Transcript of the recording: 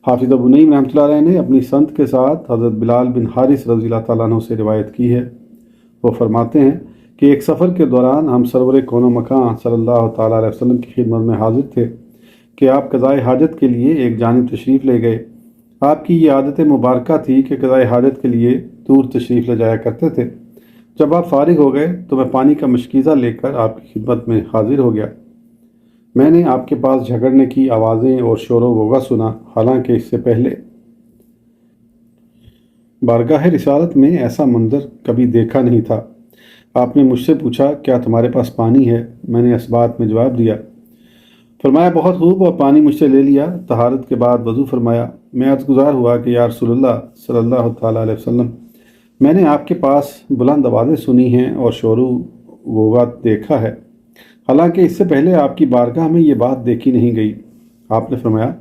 حافظ ابو نعیم رحمۃ اللہ علیہ نے اپنی سند کے ساتھ حضرت بلال بن حارث رضی اللہ تعالیٰ عنہ سے روایت کی ہے۔ وہ فرماتے ہیں کہ ایک سفر کے دوران ہم سرور کون و مکان صلی اللہ تعالیٰ علیہ وسلم کی خدمت میں حاضر تھے کہ آپ قضائے حاجت کے لیے ایک جانب تشریف لے گئے۔ آپ کی یہ عادت مبارکہ تھی کہ قضائے حاجت کے لیے دور تشریف لے جایا کرتے تھے۔ جب آپ فارغ ہو گئے تو میں پانی کا مشکیزہ لے کر آپ کی خدمت میں حاضر ہو گیا۔ میں نے آپ کے پاس جھگڑنے کی آوازیں اور شور و غوغا سنا، حالانکہ اس سے پہلے بارگاہ رسالت میں ایسا منظر کبھی دیکھا نہیں تھا۔ آپ نے مجھ سے پوچھا کیا تمہارے پاس پانی ہے؟ میں نے اس بات میں جواب دیا۔ فرمایا بہت خوب، اور پانی مجھ سے لے لیا۔ طہارت کے بعد وضو فرمایا۔ میں عرض گزار ہوا کہ یا رسول اللہ صلی اللہ تعالیٰ علیہ وسلم، میں نے آپ کے پاس بلند آوازیں سنی ہیں اور شور و غوغا دیکھا ہے، حالانکہ اس سے پہلے آپ کی بارگاہ میں یہ بات دیکھی نہیں گئی۔ آپ نے فرمایا